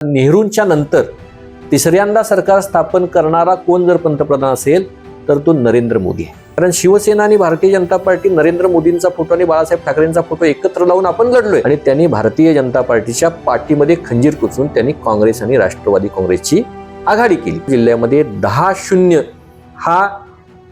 नेहरूंच्या नंतर तिसऱ्यांदा सरकार स्थापन करणारा कोण जर पंतप्रधान असेल तर तो नरेंद्र मोदी आहे. कारण शिवसेना आणि भारतीय जनता पार्टी नरेंद्र मोदींचा फोटो आणि बाळासाहेब ठाकरेंचा फोटो एकत्र लावून आपण लढलोय आणि त्यांनी भारतीय जनता पार्टीच्या पाठीमध्ये खंजीर कुचून त्यांनी काँग्रेस आणि राष्ट्रवादी काँग्रेसची आघाडी केली. जिल्ह्यामध्ये 10-0 हा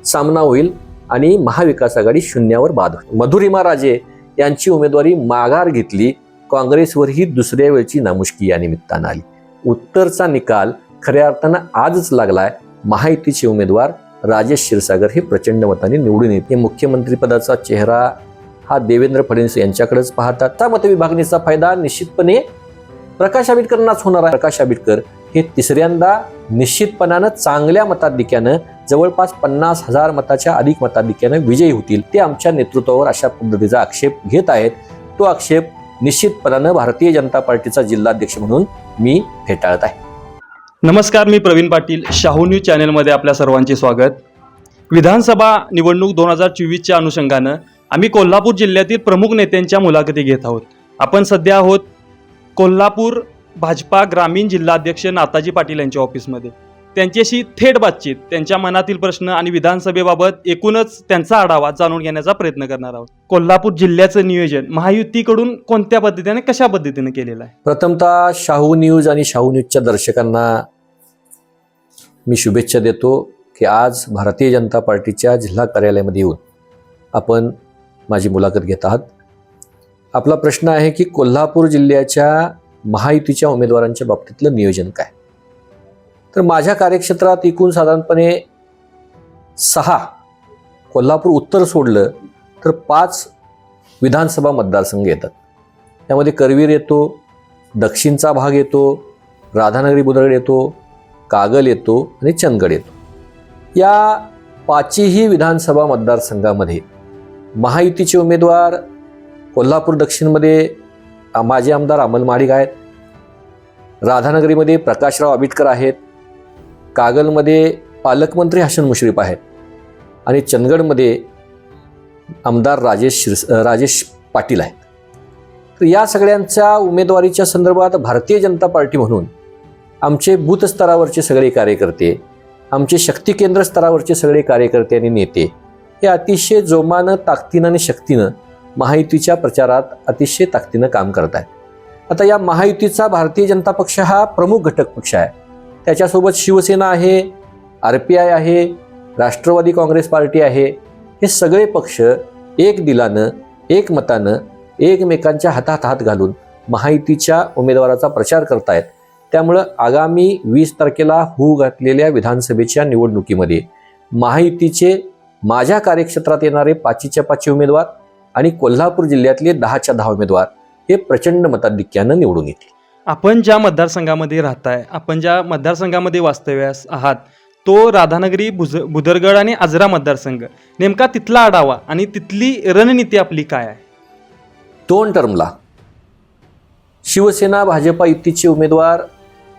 सामना होईल आणि महाविकास आघाडी शून्यावर बाद होईल. मधुरिमा राजे यांची उमेदवारी माघार घेतली. काँग्रेसवर ही दुसऱ्या वेळची नामुष्की या निमित्तानं आली. उत्तरचा निकाल खऱ्या अर्थानं आजच लागलाय. महायुतीचे उमेदवार राजेश क्षीरसागर हे प्रचंड मताने निवडून येते. मुख्यमंत्री पदाचा चेहरा हा देवेंद्र फडणवीस यांच्याकडेच पाहतात. त्या मतविभागणीचा फायदा निश्चितपणे प्रकाश आंबेडकरांनाच होणार आहे. प्रकाश आंबेडकर हे तिसऱ्यांदा निश्चितपणानं चांगल्या मताधिक्यानं जवळपास 50,000 मताच्या अधिक मताधिक्यानं विजयी होतील. ते आमच्या नेतृत्वावर अशा पद्धतीचा आक्षेप घेत आहेत. तो आक्षेप निश्चितपणानं भारतीय जनता पार्टीचा जिल्हाध्यक्ष म्हणून मी फेटाळत आहे. नमस्कार, मी प्रवीण पाटील. शाहू न्यूज चॅनलमध्ये आपल्या सर्वांचे स्वागत. विधानसभा निवडणूक 2024च्या अनुषंगानं आम्ही कोल्हापूर जिल्ह्यातील प्रमुख नेत्यांच्या मुलाखती घेत आहोत. आपण सध्या आहोत कोल्हापूर भाजपा ग्रामीण जिल्हाध्यक्ष नाताजी पाटील यांच्या ऑफिसमध्ये. त्यांच्याशी थेट बातचीत, त्यांच्या मनातील प्रश्न आणि विधानसभेबाबत एकूणच त्यांचा आढावा जाणून घेण्याचा प्रयत्न करणार आहोत. कोल्हापूर जिल्ह्याचं नियोजन महायुतीकडून कोणत्या पद्धतीने, कशा पद्धतीने केलेलं आहे? प्रथमतः शाहू न्यूज आणि शाहू न्यूजच्या दर्शकांना मी शुभेच्छा देतो की आज भारतीय जनता पार्टीच्या जिल्हा कार्यालयामध्ये येऊन आपण माझी मुलाखत घेत आहात. आपला प्रश्न आहे की कोल्हापूर जिल्ह्याच्या महायुतीच्या उमेदवारांच्या बाबतीतलं नियोजन काय. तर माझ्या कार्यक्षेत्रात एकूण साधारणपणे 6 कोल्हापूर उत्तर सोडलं तर 5 विधानसभा मतदारसंघ येतात. त्यामध्ये करवीर येतो, दक्षिणचा भाग येतो, राधानगरी बुदरगड येतो, कागल येतो आणि चंदगड येतो. या 5ही विधानसभा मतदारसंघामध्ये महायुतीचे उमेदवार कोल्हापूर दक्षिणमध्ये माजी आमदार अमल महाडिक आहेत, राधानगरीमध्ये प्रकाशराव आंबेडकर आहेत, कागलमध्ये पालकमंत्री हसन मुश्रीफ आहेत आणि चंदगडमध्ये आमदार राजेश पाटील आहेत. तर या सगळ्यांच्या उमेदवारीच्या संदर्भात भारतीय जनता पार्टी म्हणून आमचे बूथ स्तरावरचे सगळे कार्यकर्ते, आमचे शक्ती केंद्र स्तरावरचे सगळे कार्यकर्ते आणि नेते हे अतिशय जोमानं, ताकदीनं आणि शक्तीनं महायुतीच्या प्रचारात अतिशय ताकदीनं काम करत आहेत. आता या महायुतीचा भारतीय जनता पक्ष हा प्रमुख घटक पक्ष आहे. त्याच्यासोबत शिवसेना आहे, RPI आहे, राष्ट्रवादी काँग्रेस पार्टी आहे. हे सगळे पक्ष एक दिलानं, एक मतानं, एकमेकांच्या हातात हात घालून महायुतीच्या उमेदवाराचा प्रचार करतायत. त्यामुळं आगामी 20 तारखेला होऊ घातलेल्या विधानसभेच्या निवडणुकीमध्ये महायुतीचे माझ्या कार्यक्षेत्रात येणारे 5च्या 5 उमेदवार आणि कोल्हापूर जिल्ह्यातले 10च्या 10 उमेदवार हे प्रचंड मताधिक्यानं निवडून येतील. आपण ज्या मतदारसंघामध्ये राहताय, आपण ज्या मतदारसंघामध्ये वास्तव्यास आहात, तो राधानगरी, बुदरगड आणि आजरा मतदारसंघ, नेमका तिथला आढावा आणि तिथली रणनीती आपली काय आहे? 2 टर्मला शिवसेना भाजपा युतीचे उमेदवार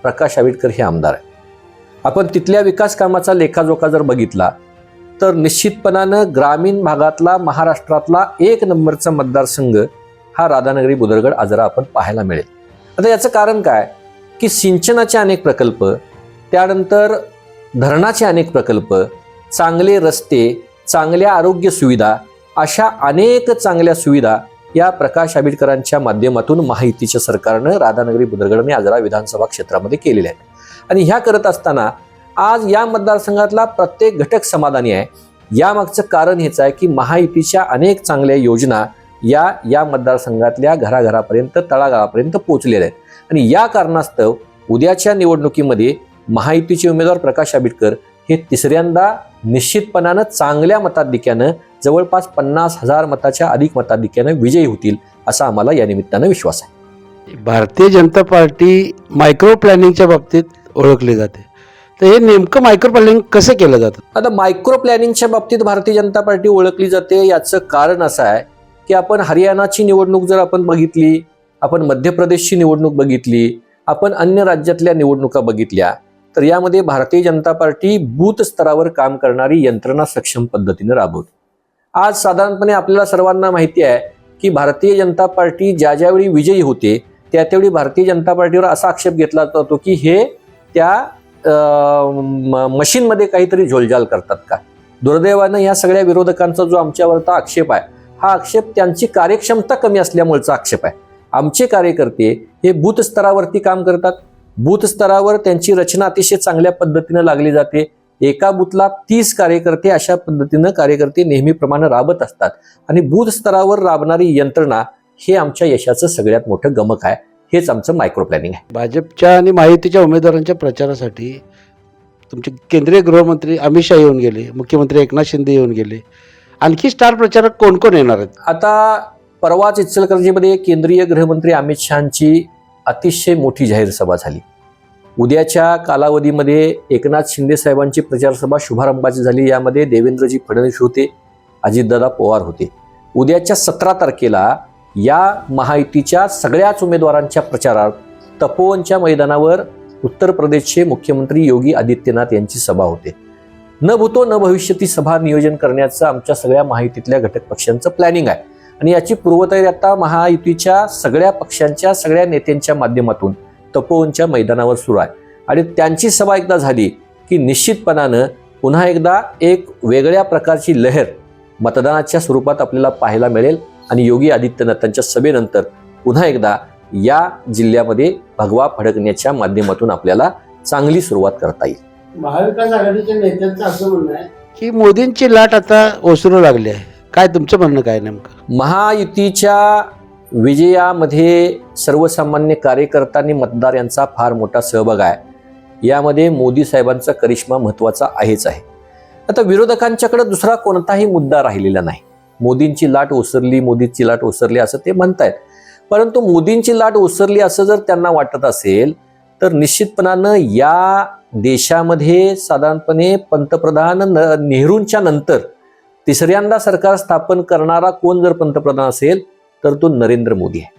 प्रकाश आंबेडकर हे आमदार आहे. आपण तिथल्या विकास कामाचा लेखाजोखा जर बघितला तर निश्चितपणानं ग्रामीण भागातला, महाराष्ट्रातला 1 नंबरचा मतदारसंघ हा राधानगरी, बुदरगड, आजरा आपण पाहायला मिळेल. आता याचं कारण काय की सिंचनाचे अनेक प्रकल्प, त्यानंतर धरणाचे अनेक प्रकल्प, चांगले रस्ते, चांगल्या आरोग्य सुविधा, अशा अनेक चांगल्या सुविधा या प्रकाश आंबेडकरांच्या माध्यमातून महायुतीच्या सरकारनं राधानगरी, बुदरगड आणि आजरा विधानसभा क्षेत्रामध्ये केलेल्या आहेत. आणि ह्या करत असताना आज या मतदारसंघातला प्रत्येक घटक समाधानी आहे. यामागचं कारण हेच आहे की महायुतीच्या अनेक चांगल्या योजना या मतदारसंघातल्या घराघरापर्यंत, तळागाळापर्यंत पोहोचलेल्या आहेत. आणि या कारणास्तव उद्याच्या निवडणुकीमध्ये महायुतीचे उमेदवार प्रकाश आंबेडकर हे तिसऱ्यांदा निश्चितपणानं चांगल्या मताधिक्यानं जवळपास 50,000 मताच्या अधिक मताधिक्यानं विजयी होतील असा आम्हाला या निमित्तानं विश्वास आहे. भारतीय जनता पार्टी मायक्रो प्लॅनिंगच्या बाबतीत ओळखली जाते. तर हे नेमकं मायक्रो प्लॅनिंग कसं केलं जातं? आता मायक्रो प्लॅनिंगच्या बाबतीत भारतीय जनता पार्टी ओळखली जाते. याचं कारण असं आहे की आपण हरियाणाची निवडणूक जर आपण बघितली, आपण मध्य प्रदेशची निवडणूक बघितली, आपण अन्य राज्यातल्या निवडणुका बघितल्या, तर यामध्ये भारतीय जनता पार्टी बूथ स्तरावर काम करणारी यंत्रणा सक्षम पद्धतीने राबवते. आज साधारणपणे आपल्याला सर्वांना माहिती आहे की भारतीय जनता पार्टी ज्यावेळी विजयी होते त्यावेळी भारतीय जनता पार्टीवर असा आक्षेप घेतला जातो की हे त्या मशीनमध्ये काहीतरी झोलझाल करतात का. दुर्दैवानं या सगळ्या विरोधकांचा जो आमच्यावरचा आक्षेप आहे, हा आक्षेप त्यांची कार्यक्षमता कमी असल्यामुळेचा आक्षेप आहे. आमचे कार्यकर्ते हे बूथ स्तरावरती काम करतात. बूथ स्तरावर त्यांची रचना अतिशय चांगल्या पद्धतीनं लागली जाते. एका बूथला 30 कार्यकर्ते अशा पद्धतीनं कार्यकर्ते नेहमीप्रमाणे राबत असतात आणि बूथ स्तरावर राबणारी यंत्रणा हे आमच्या यशाचं सगळ्यात मोठं गमक आहे. हेच आमचं मायक्रो प्लॅनिंग आहे. भाजपच्या आणि महायुतीच्या उमेदवारांच्या प्रचारासाठी तुमचे केंद्रीय गृहमंत्री अमित शहा येऊन गेले, मुख्यमंत्री एकनाथ शिंदे येऊन गेले. आणखी स्टार प्रचारक कोण कोण येणार आहेत? आता परवाच इचलकरंजीमध्ये केंद्रीय गृहमंत्री अमित शहांची अतिशय मोठी जाहीर सभा झाली. उद्याच्या कालावधीमध्ये एकनाथ शिंदे साहेबांची प्रचारसभा शुभारंभाची झाली. यामध्ये देवेंद्रजी फडणवीस होते, अजितदादा पवार होते. उद्याच्या 17 तारखेला या महायुतीच्या सगळ्याच उमेदवारांच्या प्रचारात तपोवनच्या मैदानावर उत्तर प्रदेशचे मुख्यमंत्री योगी आदित्यनाथ यांची सभा होते. न भूतो न भविष्यती सभा नियोजन करण्याचं आमच्या सगळ्या महायुतीतल्या घटक पक्षांचं प्लॅनिंग आहे आणि याची पूर्वतयारी आता महायुतीच्या सगळ्या पक्षांच्या सगळ्या नेत्यांच्या माध्यमातून तपोवनच्या मैदानावर सुरू आहे. आणि त्यांची सभा एकदा झाली की निश्चितपणानं पुन्हा एकदा एक वेगळ्या प्रकारची लहर मतदानाच्या स्वरूपात आपल्याला पाहायला मिळेल आणि योगी आदित्यनाथांच्या सभेनंतर पुन्हा एकदा या जिल्ह्यामध्ये भगवा फडकण्याच्या माध्यमातून आपल्याला चांगली सुरुवात करता येईल. महाविकास आघाडीच्या नेत्यांचं असं म्हणणं आहे की मोदींची लाट आता ओसरू लागली आहे. काय तुमचं म्हणणं काय नेमकं? महायुतीच्या विजयामध्ये सर्वसामान्य कार्यकर्ता आणि मतदार यांचा फार मोठा सहभाग आहे. यामध्ये मोदी साहेबांचा करिश्मा महत्त्वाचा आहेच आहे. आता विरोधकांच्याकडे दुसरा कोणताही मुद्दा राहिलेला नाही. मोदींची लाट ओसरली, मोदींची लाट ओसरली असं ते म्हणतायत. परंतु मोदींची लाट ओसरली असं जर त्यांना वाटत असेल तर निश्चितपणानं या देशामध्ये साधारणपणे पंतप्रधान नेहरूंच्या नंतर तिसऱ्यांदा सरकार स्थापन करणारा कोण जर पंतप्रधान असेल तर तो नरेंद्र मोदी आहे.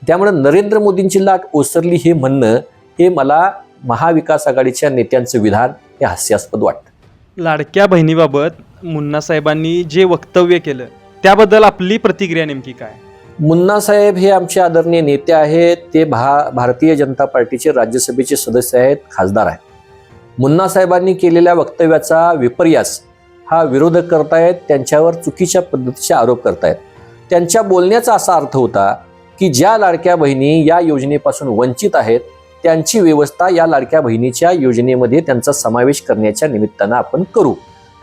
त्यामुळे नरेंद्र मोदींची लाट ओसरली हे म्हणणं हे मला महाविकास आघाडीच्या नेत्यांचं विधान हे हास्यास्पद वाटतं. लाडक्या बहिणीबाबत मुन्ना साहेबांनी जे वक्तव्य केलं त्याबद्दल आपली प्रतिक्रिया नेमकी काय? मुन्ना साहेब हे आमचे आदरणीय नेते आहेत. ते भारतीय जनता पार्टीचे राज्यसभेचे सदस्य आहेत, खासदार आहेत. मुन्ना साहेबांनी केलेल्या वक्तव्याचा विपर्यास हा विरोधक करतायत, त्यांच्यावर चुकीच्या पद्धतीचे आरोप करतायत. त्यांच्या बोलण्याचा असा अर्थ होता की ज्या लाडक्या बहिणी या योजनेपासून वंचित आहेत त्यांची व्यवस्था या लाडक्या बहिणीच्या योजनेमध्ये त्यांचा समावेश करण्याच्या निमित्तानं आपण करू.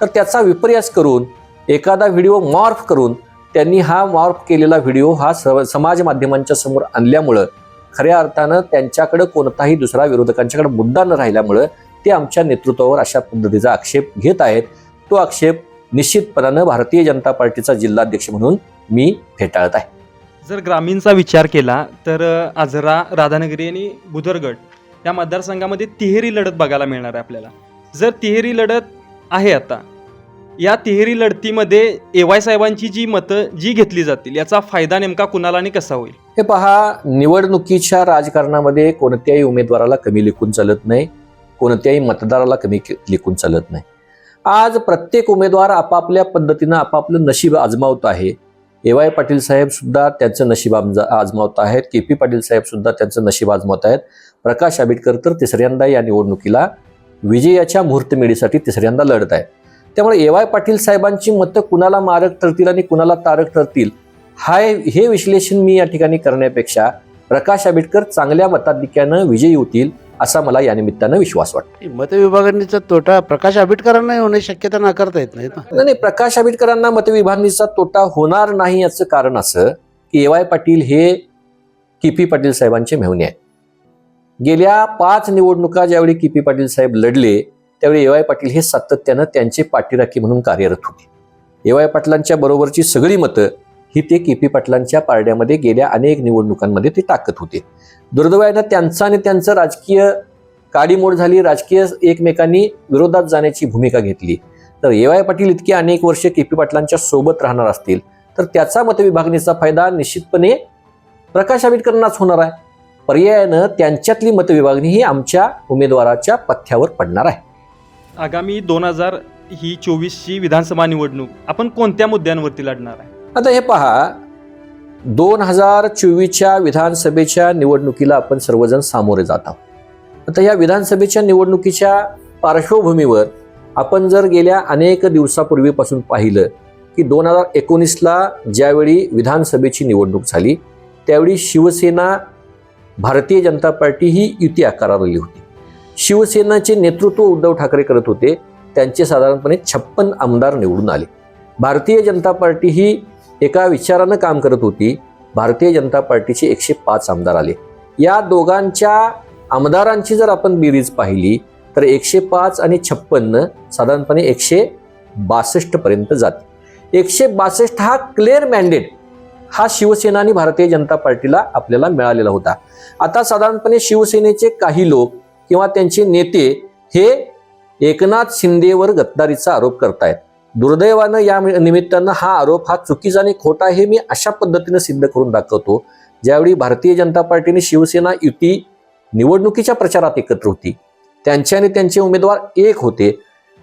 तर त्याचा विपर्यास करून एखादा व्हिडिओ मॉर्फ करून त्यांनी हा मॉर्फ केलेला व्हिडिओ हा समाज माध्यमांच्या समोर आणल्यामुळं खऱ्या अर्थानं त्यांच्याकडे कोणताही दुसरा विरोधकांच्याकडे मुद्दा न राहिल्यामुळं ते आमच्या नेतृत्वावर अशा पद्धतीचा आक्षेप घेत आहेत. तो आक्षेप निश्चितपणानं भारतीय जनता पार्टीचा जिल्हाध्यक्ष म्हणून मी फेटाळत आहे. जर ग्रामीणचा विचार केला तर आजरा, राधानगरी आणि बुदरगड या मतदारसंघामध्ये तिहेरी लढत बघायला मिळणार आहे आपल्याला. जर तिहेरी लढत आहे आता, या तिहेरी लढतीमध्ये AY साहेबांची जी मतं जी घेतली जातील याचा फायदा नेमका कुणाला आणि कसा होईल? हे पहा, निवडणुकीच्या राजकारणामध्ये कोणत्याही उमेदवाराला कमी लेखून चालत नाही, कोणत्याही मतदाराला कमी लेखून चालत नाही. आज प्रत्येक उमेदवार आपापल्या पद्धतीनं आपापलं नशीब आजमावत आहे. AY पाटील साहेब सुद्धा त्यांचं नशीब आजमावत आहेत. KP पाटील साहेब सुद्धा त्यांचं नशीब आजमावत आहेत. प्रकाश आंबेडकर तर तिसऱ्यांदा या निवडणुकीला विजयाच्या मुहूर्तमेढीसाठी तिसऱ्यांदा लढत आहे. त्यामुळे AY पाटील साहेबांची मतं कुणाला मारक ठरतील आणि कुणाला तारक ठरतील हे विश्लेषण मी या ठिकाणी करण्यापेक्षा प्रकाश आंबेडकर चांगल्या मताधिक्यानं विजयी होतील असा मला या निमित्तानं विश्वास वाटतो. मतविभागणीचा तोटा प्रकाश आंबेडकरांना होण्याची शक्यता नाकारता येत नाही ना? नाही, प्रकाश आंबेडकरांना मतविभागणीचा तोटा होणार नाही याचं कारण असं की AY पाटील हे KP पाटील साहेबांचे मेहुणे आहेत. गेल्या 5 निवडणुका ज्यावेळी KP पाटील साहेब लढले त्यावेळी AY पाटील हे सातत्यानं त्यांचे पाठीराखी म्हणून कार्यरत होते. AY पाटलांच्या बरोबरची सगळी मतं ही ते KP पाटलांच्या पारड्यामध्ये गेल्या अनेक निवडणुकांमध्ये ते टाकत होते. दुर्दैवानं त्यांचं आणि त्यांचं राजकीय काडीमोड झाली, राजकीय एकमेकांनी विरोधात जाण्याची भूमिका घेतली. तर AY पाटील इतके अनेक वर्षे KP पाटलांच्या सोबत राहणार असतील तर त्याचा मतविभागणीचा फायदा निश्चितपणे प्रकाश आंबेडकरांनाच होणार आहे. पर्यायानं त्यांच्यातली मतविभागणी ही आमच्या उमेदवाराच्या पथ्यावर पडणार आहे. आगामी 2024ची विधानसभा निवडणूक आपण कोणत्या मुद्द्यांवरती लढणार आहे? आता हे पहा, 2024च्या विधानसभेच्या निवडणुकीला आपण सर्वजण सामोरे जात आहोत. आता या विधानसभेच्या निवडणुकीच्या पार्श्वभूमीवर आपण जर गेल्या अनेक दिवसापूर्वीपासून पाहिलं की 2019ला ज्यावेळी विधानसभेची निवडणूक झाली त्यावेळी शिवसेना भारतीय जनता पार्टी ही युती आकारलेली होती. शिवसेनेचे नेतृत्व उद्धव ठाकरे करत होते. त्यांचे साधारणपणे 56 आमदार निवडून आले. भारतीय जनता पार्टी ही एका विचारानं काम करत होती. भारतीय जनता पार्टीचे 105 आमदार आले. या दोघांच्या आमदारांची जर आपण बेरीज पाहिली तर 105 आणि 56 साधारणपणे 162 पर्यंत जाते. 162 हा क्लिअर मॅन्डेट हा शिवसेना आणि भारतीय जनता पार्टीला आपल्याला मिळालेला होता. आता साधारणपणे शिवसेनेचे काही लोक किंवा त्यांचे नेते हे एकनाथ शिंदेवर गद्दारीचा आरोप करतायत. दुर्दैवानं या निमित्तानं हा आरोप हा चुकीचा आणि खोटा हे मी अशा पद्धतीने सिद्ध करून दाखवतो. ज्यावेळी भारतीय जनता पार्टीने शिवसेना युती निवडणुकीच्या प्रचारात एकत्र होती, त्यांचे आणि त्यांचे उमेदवार एक होते,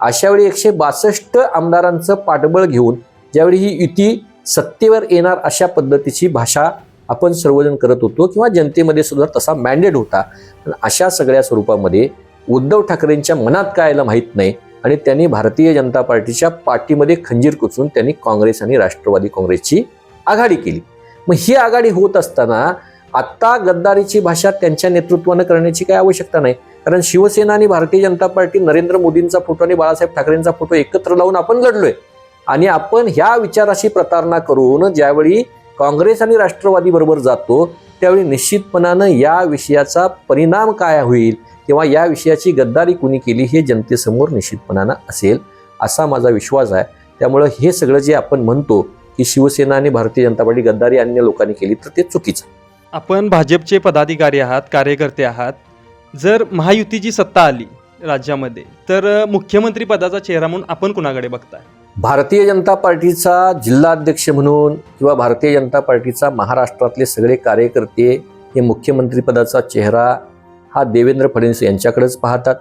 अशावेळी 162 आमदारांचं पाठबळ घेऊन ज्यावेळी ही युती सत्तेवर येणार अशा पद्धतीची भाषा आपण सर्वजण करत होतो किंवा जनतेमध्ये सुद्धा तसा मॅन्डेट होता. पण अशा सगळ्या स्वरूपामध्ये उद्धव ठाकरेंच्या मनात काय आलं माहीत नाही आणि त्यांनी भारतीय जनता पार्टीच्या पाठीमध्ये खंजीर कुचून त्यांनी काँग्रेस आणि राष्ट्रवादी काँग्रेसची आघाडी केली. मग ही आघाडी होत असताना आत्ता गद्दारीची भाषा त्यांच्या नेतृत्वानं करण्याची काही आवश्यकता नाही. कारण शिवसेना आणि भारतीय जनता पार्टी नरेंद्र मोदींचा फोटो आणि बाळासाहेब ठाकरेंचा फोटो एकत्र लावून आपण लढलोय आणि आपण ह्या विचाराशी प्रतारणा करून ज्यावेळी काँग्रेस आणि राष्ट्रवादी बरोबर जातो त्यावेळी निश्चितपणानं या विषयाचा परिणाम काय होईल किंवा या विषयाची गद्दारी कुणी केली हे जनतेसमोर निश्चितपणानं असेल असा माझा विश्वास आहे. त्यामुळं हे सगळं जे आपण म्हणतो की शिवसेना आणि भारतीय जनता पार्टी गद्दारी अन्य लोकांनी केली तर ते चुकीचं. आपण भाजपचे पदाधिकारी आहात, कार्यकर्ते आहात. जर महायुतीची सत्ता आली राज्यामध्ये तर मुख्यमंत्री पदाचा चेहरा म्हणून आपण कुणाकडे बघताय? भारतीय जनता पार्टीचा जिल्हाध्यक्ष म्हणून किंवा भारतीय जनता पार्टीचा महाराष्ट्रातले सगळे कार्यकर्ते हे मुख्यमंत्री पदाचा चेहरा हा देवेंद्र फडणवीस यांच्याकडेच पाहतात.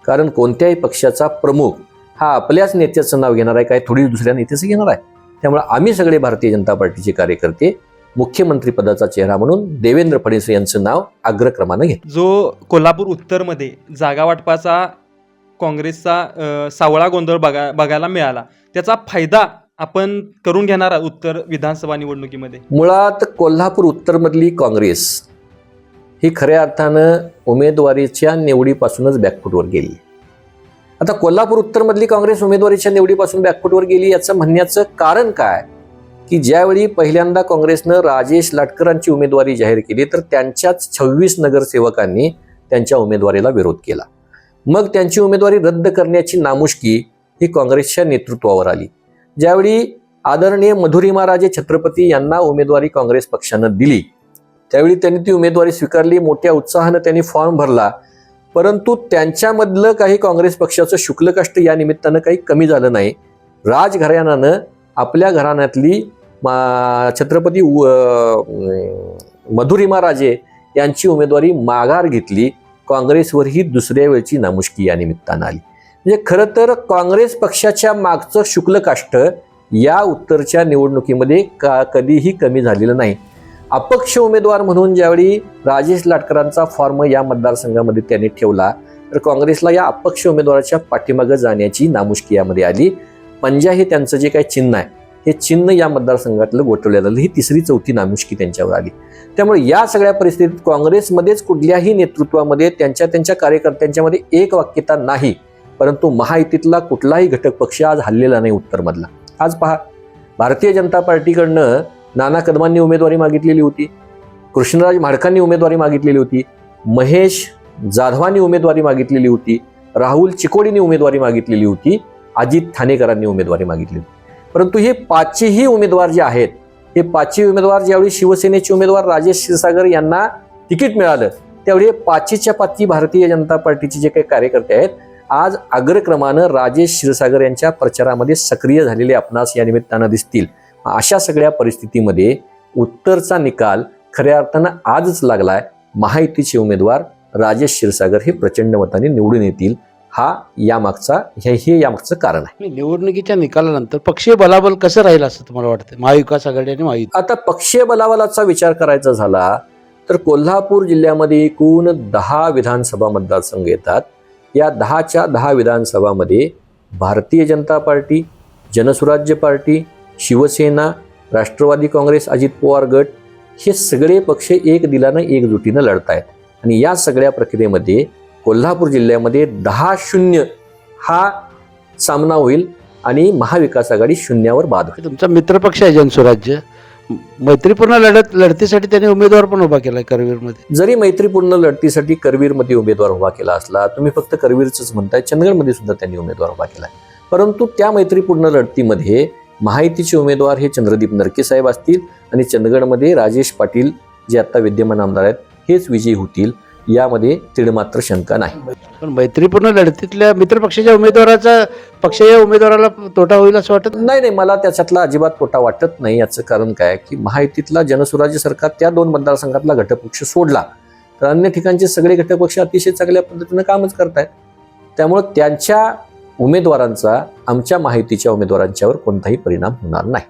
कारण कोणत्याही पक्षाचा प्रमुख हा आपल्याच नेत्याचं नाव घेणार आहे, काय थोडी दुसऱ्या नेत्याचं घेणार आहे. त्यामुळे आम्ही सगळे भारतीय जनता पार्टीचे कार्यकर्ते मुख्यमंत्री पदाचा चेहरा म्हणून देवेंद्र फडणवीस यांचं नाव अग्रक्रमानं घेतो. जो कोल्हापूर उत्तरमध्ये जागा वाटपाचा काँग्रेसचा सावळा गोंधळ बघायला मिळाला, त्याचा फायदा आपण करून घेणार आहोत उत्तर विधानसभा निवडणुकीमध्ये. मुळात कोल्हापूर उत्तरमधली काँग्रेस ही खऱ्या अर्थानं उमेदवारीच्या निवडीपासूनच बॅकफुटवर गेली. आता कोल्हापूर उत्तरमधली काँग्रेस उमेदवारीच्या निवडीपासून बॅकफुटवर गेली याचं म्हणण्याचं कारण काय की ज्यावेळी पहिल्यांदा काँग्रेसनं राजेश लाटकरांची उमेदवारी जाहीर केली तर त्यांच्याच 26 नगरसेवकांनी त्यांच्या उमेदवारीला विरोध केला. मग त्यांची उमेदवारी रद्द करण्याची नामुष्की ही काँग्रेसच्या नेतृत्वावर आली. ज्यावेळी आदरणीय मधुरिमा राजे छत्रपती यांना उमेदवारी काँग्रेस पक्षानं दिली त्यावेळी त्यांनी ती उमेदवारी स्वीकारली. मोठ्या उत्साहानं त्यांनी फॉर्म भरला. परंतु त्यांच्यामधलं काही काँग्रेस पक्षाचं शुक्लकष्ट या निमित्तानं काही कमी झालं नाही. राजघराण्यानं आपल्या घराण्यातली छत्रपती मधुरिमा राजे यांची उमेदवारी माघार घेतली. काँग्रेसवर ही दुसऱ्या वेळची नामुष्की या निमित्तानं आली. म्हणजे खरं तर काँग्रेस पक्षाच्या मागचं शुक्लकाष्ट या उत्तरच्या निवडणुकीमध्ये कधीही कमी झालेलं नाही. अपक्ष उमेदवार म्हणून ज्यावेळी राजेश लाटकरांचा फॉर्म या मतदारसंघामध्ये त्यांनी ठेवला तर काँग्रेसला या अपक्ष उमेदवाराच्या पाठीमागं जाण्याची नामुष्की यामध्ये आली. पंजा हे त्यांचं जे काही चिन्ह आहे हे चिन्ह या मतदारसंघातलं गोठवलं झालं. ही तिसरी चौथी नामुष्की त्यांच्यावर आली. त्यामुळे या सगळ्या परिस्थितीत काँग्रेसमध्येच कुठल्याही नेतृत्वामध्ये त्यांच्या कार्यकर्त्यांच्यामध्ये एक वाक्यता नाही. परंतु महायुतीतला कुठलाही घटक पक्ष आज हल्लेला नाही उत्तरमधला. आज पहा, भारतीय जनता पार्टीकडनं नाना कदमांनी उमेदवारी मागितलेली होती, कृष्णराज म्हाडकांनी उमेदवारी मागितलेली होती, महेश जाधवांनी उमेदवारी मागितलेली होती, राहुल चिकोडींनी उमेदवारी मागितलेली होती, अजित ठाणेकरांनी उमेदवारी मागितली होती. परंतु हे पाचही उमेदवार जे आहेत हे पाचही उमेदवार ज्यावेळी शिवसेनेचे उमेदवार राजेश क्षीरसागर यांना तिकीट मिळालं त्यावेळी पाचीच्या पाची भारतीय जनता पार्टीचे जे काही कार्यकर्ते आहेत आज अग्रक्रमानं राजेश क्षीरसागर यांच्या प्रचारामध्ये सक्रिय झालेले आपणास या निमित्तानं दिसतील. अशा सगळ्या परिस्थितीमध्ये उत्तरचा निकाल खऱ्या अर्थानं आजच लागलाय. महायुतीचे उमेदवार राजेश क्षीरसागर हे प्रचंड मताने निवडून येतील हे यामागचं कारण आहे. निवडणुकीच्या निकालानंतर पक्षीय बलाबल कसं राहील असं तुम्हाला वाटतं, महाविकास आघाडी आणि महायुती? आता पक्षीय बलाबलाचा विचार करायचा झाला तर कोल्हापूर जिल्ह्यामध्ये एकूण 10 विधानसभा मतदारसंघ येतात. या 10च्या 10 विधानसभामध्ये भारतीय जनता पार्टी, जनसुराज्य पार्टी, शिवसेना, राष्ट्रवादी काँग्रेस, अजित पवार गट हे सगळे पक्ष एक दिलानं एकजुटीनं लढत आहेत. आणि या सगळ्या प्रक्रियेमध्ये कोल्हापूर जिल्ह्यामध्ये 10-0 हा सामना होईल आणि महाविकास आघाडी 0वर बाद होईल. तुमचा मित्रपक्ष आहे जनसुराज्य, मैत्रीपूर्ण लढतीसाठी त्यांनी उमेदवार पण उभा केलाय करवीरमध्ये. जरी मैत्रीपूर्ण लढतीसाठी करवीरमध्ये उमेदवार उभा केला असला, तुम्ही फक्त करवीरच म्हणताय, चंदगडमध्ये सुद्धा त्यांनी उमेदवार उभा केला, परंतु त्या मैत्रीपूर्ण लढतीमध्ये महायुतीचे उमेदवार हे चंद्रदीप नरके साहेब असतील आणि चंदगडमध्ये राजेश पाटील जे आता विद्यमान आमदार आहेत हेच विजयी होतील, यामध्ये तीळमात्र शंका नाही. पण मैत्रीपूर्ण लढतीतल्या मित्रपक्षाच्या उमेदवाराचा पक्षीय उमेदवाराला तोटा होईल असं वाटत नाही, मला त्याच्यातला अजिबात तोटा वाटत नाही. याचं कारण काय की महायुतीतला जनसुराज्य सरकार त्या 2 मतदारसंघातला घटकपक्ष सोडला तर अन्य ठिकाणचे सगळे घटकपक्ष अतिशय चांगल्या पद्धतीनं कामच करतायत. त्यामुळे त्यांच्या उमेदवारांचा आमच्या महायुतीच्या उमेदवारांच्यावर कोणताही परिणाम होणार नाही.